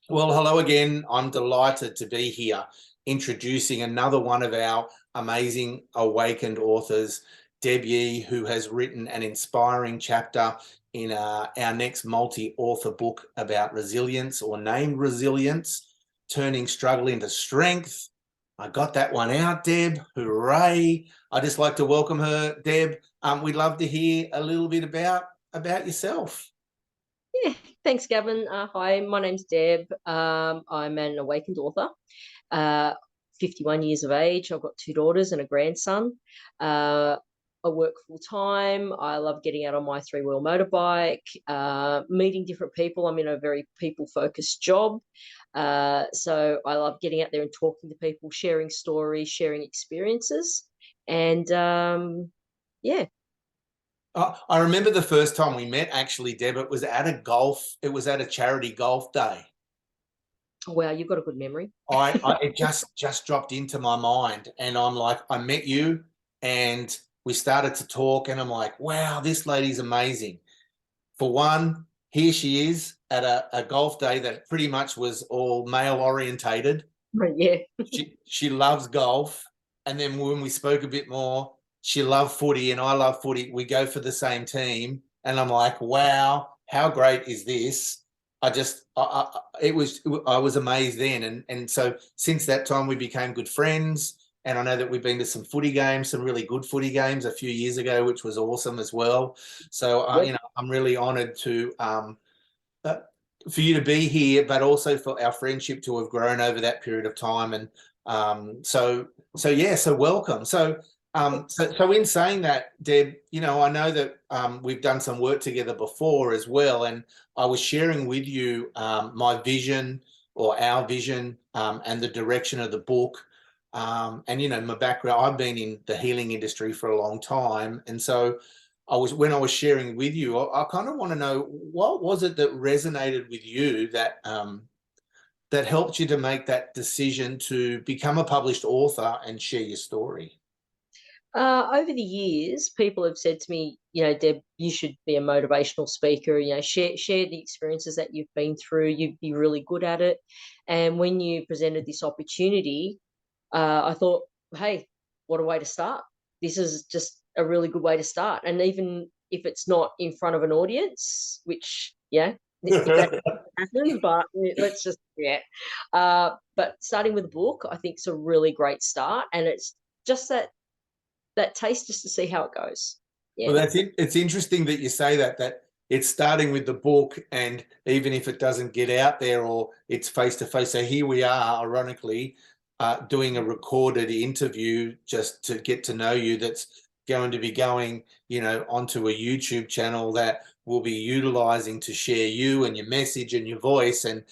Well, hello again. I'm delighted to be here introducing another one of our amazing awakened authors, Debbie Yee, who has written an inspiring chapter in our next multi-author book about resilience, or named Resilience, Turning Struggle into Strength. I got that one out, Deb. Hooray. I just like to welcome her, Deb. We'd love to hear a little bit about yourself. Yeah, thanks, Gavin. Hi, my name's Deb. I'm an awakened author, uh, 51 years of age. I've got two daughters and a grandson. Uh, I work full time. I love getting out on my three-wheel motorbike, meeting different people. I'm in a very people-focused job. So I love getting out there and talking to people, sharing stories, sharing experiences. And yeah. I remember the first time we met, actually, Deb. It was at a charity golf day. Wow, you've got a good memory. It just dropped into my mind, and I'm like, I met you, and we started to talk, and I'm like, wow, this lady's amazing. For one, here she is at a golf day that pretty much was all male orientated. Yeah. She loves golf, and then when we spoke a bit more, she loved footy and I love footy. We go for the same team, and I'm like, wow, how great is this? I was amazed then, and so since that time we became good friends. And I know that we've been to some footy games, some really good footy games a few years ago, which was awesome as well. So I'm really honoured to uh, for you to be here, but also for our friendship to have grown over that period of time. And so welcome. So in saying that, Deb, I know that we've done some work together before as well, and I was sharing with you my vision, or our vision, and the direction of the book. And my background, I've been in the healing industry for a long time, and so when I was sharing with you, I kind of want to know, what was it that resonated with you that helped you to make that decision to become a published author and share your story? Over the years, people have said to me, Deb, you should be a motivational speaker. Share the experiences that you've been through. You'd be really good at it. And when you presented this opportunity, I thought, hey, what a way to start! This is just a really good way to start. And even if it's not in front of an audience, which if that happens, but let's just But starting with a book, I think, is a really great start, and it's just that taste, just to see how it goes. Well, Yeah. that's it. It's interesting that you say that it's starting with the book, and even if it doesn't get out there or it's face to face. So here we are, ironically, doing a recorded interview just to get to know you. That's going to be going, onto a YouTube channel that will be utilizing to share you and your message and your voice, and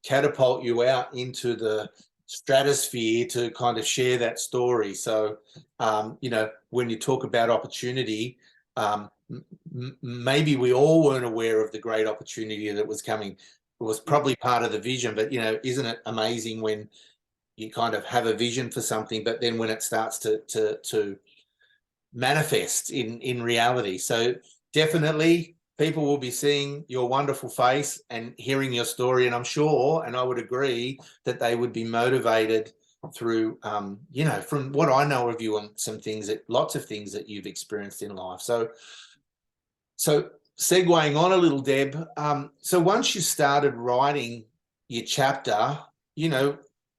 catapult you out into the stratosphere to kind of share that story. So when you talk about opportunity, maybe we all weren't aware of the great opportunity that was coming. It was probably part of the vision, but isn't it amazing when you kind of have a vision for something, but then when it starts to manifest in reality? So definitely people will be seeing your wonderful face and hearing your story, and I'm sure, and I would agree, that they would be motivated through from what I know of you, and lots of things that you've experienced in life. So segueing on a little, Deb, so once you started writing your chapter,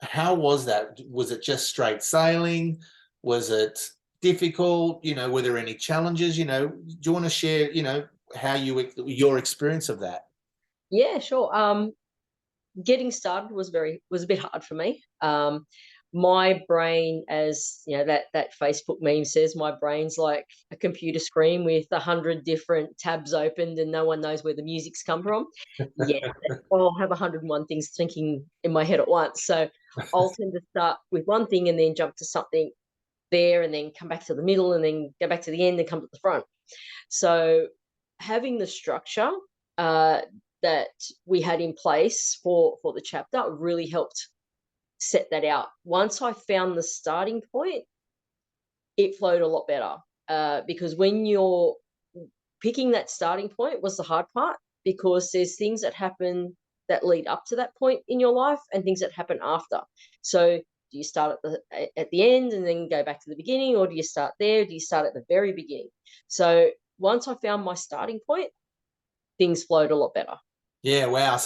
how was that? Was it just straight sailing? Was it difficult? Were there any challenges? Do you want to share, how your experience of that? Yeah, sure. Getting started was a bit hard for me. My brain, as that Facebook meme says, my brain's like a computer screen with 100 different tabs opened, and no one knows where the music's come from. Yeah, I'll have 101 things thinking in my head at once. So I'll tend to start with one thing and then jump to something there, and then come back to the middle, and then go back to the end and come to the front. So having the structure uh, that we had in place for the chapter really helped set that out. Once I found the starting point, it flowed a lot better, because when you're picking that starting point was the hard part, because there's things that happen that lead up to that point in your life and things that happen after. So do you start at the end and then go back to the beginning, or do you start there? Do you start at the very beginning? So once I found my starting point, things flowed a lot better. Yeah, wow.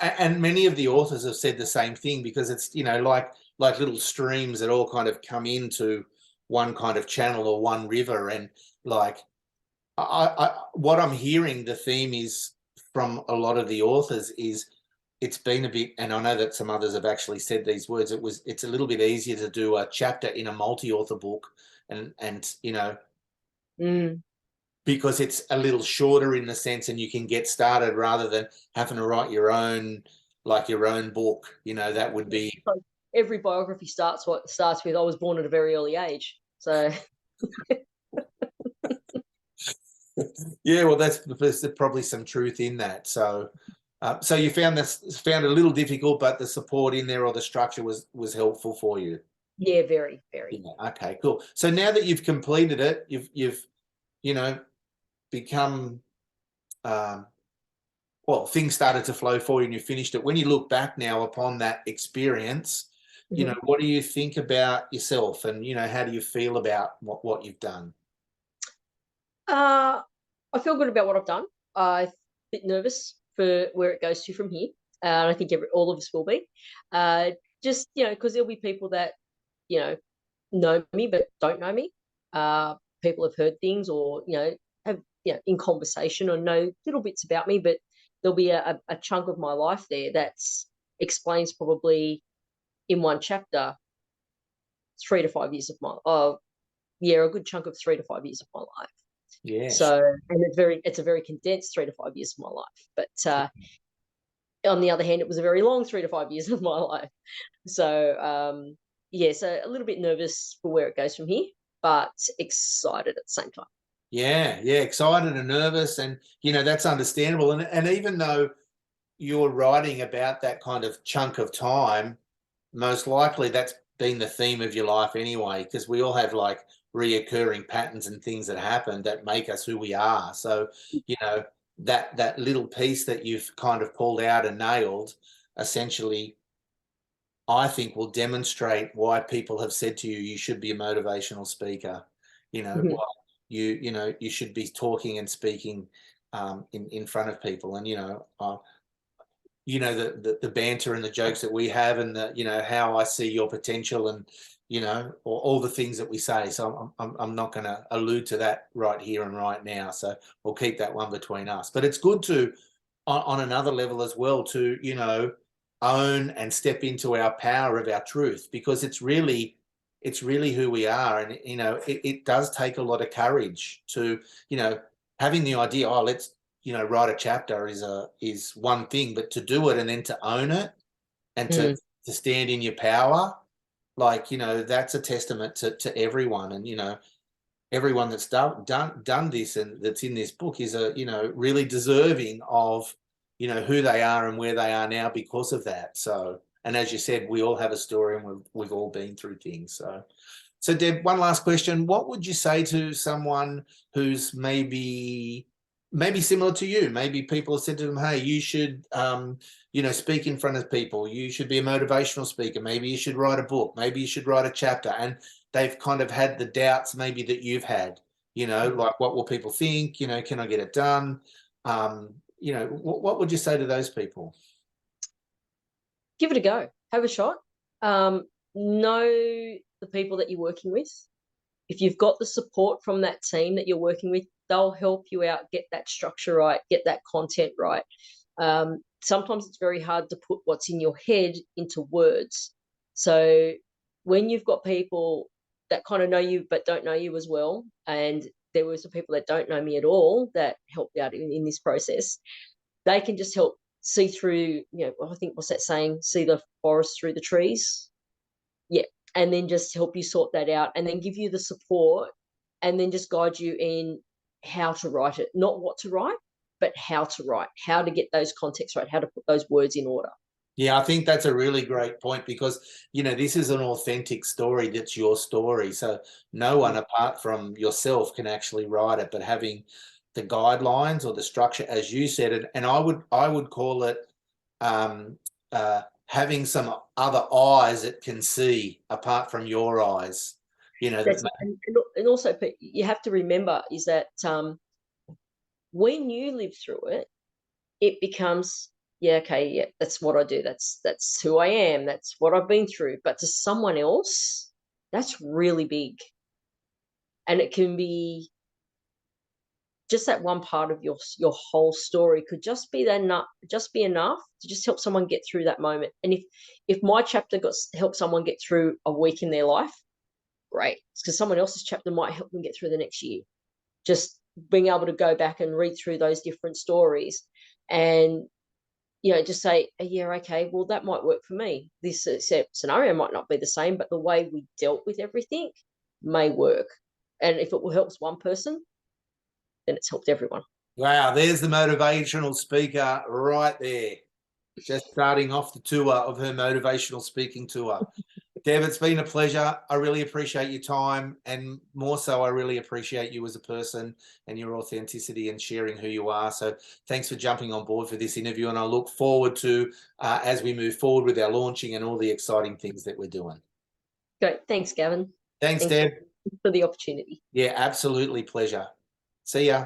And many of the authors have said the same thing, because it's, like little streams that all kind of come into one kind of channel or one river. And like, what I'm hearing the theme is from a lot of the authors is it's been a bit, and I know that some others have actually said these words, it's a little bit easier to do a chapter in a multi-author book, and Mm. because it's a little shorter in the sense, and you can get started rather than having to write your own book. That would be. So every biography starts with, I was born at a very early age. So Yeah, well, there's probably some truth in that. So you found it a little difficult, but the support in there or the structure was helpful for you. yeah, very, very. Yeah, okay, cool. So now that you've completed it, you've become, well, things started to flow for you and you finished it. When you look back now upon that experience, what do you think about yourself, and how do you feel about what you've done? I feel good about what I've done. I'm a bit nervous for where it goes to from here. And I think all of us will be. Just, because there'll be people that, know me but don't know me. People have heard things, or, have, in conversation, or know little bits about me, but there'll be a chunk of my life there that's explains probably in one chapter 3 to 5 years of my a good chunk of 3 to 5 years of my life. Yeah. So, and it's a very condensed 3 to 5 years of my life. But on the other hand, it was a very long 3 to 5 years of my life. So, so a little bit nervous for where it goes from here, but excited at the same time. Yeah, excited and nervous, and that's understandable. And even though you're writing about that kind of chunk of time, most likely that's been the theme of your life anyway, because we all have like reoccurring patterns and things that happen that make us who we are. So, that little piece that you've kind of pulled out and nailed, essentially, I think will demonstrate why people have said to you, you should be a motivational speaker. Mhm. You should be talking and speaking in front of people. And the banter and the jokes that we have, and how I see your potential, and all the things that we say. So I'm not going to allude to that right here and right now. So we'll keep that one between us. But it's good to, on another level as well, to own and step into our power of our truth, because it's really who we are. And it does take a lot of courage to having the idea, oh, let's write a chapter is one thing, but to do it and then to own it and to stand in your power, that's a testament to everyone. And everyone that's done this and that's in this book is really deserving of who they are and where they are now because of that. So, and as you said, we all have a story, and we've all been through things. So Deb, one last question: what would you say to someone who's maybe similar to you? Maybe people have said to them, hey, you should speak in front of people, you should be a motivational speaker, maybe you should write a book, maybe you should write a chapter, and they've kind of had the doubts maybe that you've had, like, what will people think, can I get it done? What would you say to those people? Give it a go. Have a shot. Know the people that you're working with. If you've got the support from that team that you're working with, they'll help you out, get that structure right, get that content right. Sometimes it's very hard to put what's in your head into words. So when you've got people that kind of know you but don't know you as well, and there were some people that don't know me at all that helped out in this process, they can just help see through, I think, what's that saying? See the forest through the trees. Yeah. And then just help you sort that out, and then give you the support, and then just guide you in how to write it. Not what to write, but how to write, how to get those contexts right, how to put those words in order. Yeah, I think that's a really great point, because, this is an authentic story. That's your story. So no one apart from yourself can actually write it, but having the guidelines or the structure, as you said, and I would call it having some other eyes that can see apart from your eyes, you know. That's, and also, Pete, you have to remember is that when you live through it, it becomes, yeah, okay, yeah, that's what I do. That's who I am. That's what I've been through. But to someone else, that's really big, and it can be just that one part of your whole story could just be enough to just help someone get through that moment. And if my chapter help someone get through a week in their life, great, because someone else's chapter might help them get through the next year. Just being able to go back and read through those different stories and, you know, just say, yeah, okay, well, that might work for me. This scenario might not be the same, but the way we dealt with everything may work. And if it will help one person, then it's helped everyone. Wow, there's the motivational speaker right there. Just starting off the tour of her motivational speaking tour. Deb, it's been a pleasure. I really appreciate your time, and more so, I really appreciate you as a person and your authenticity and sharing who you are. So thanks for jumping on board for this interview, and I look forward to, as we move forward with our launching and all the exciting things that we're doing. Great. Thanks, Gavin. Thanks, Thanks Deb. for the opportunity. Yeah, absolutely pleasure. See ya.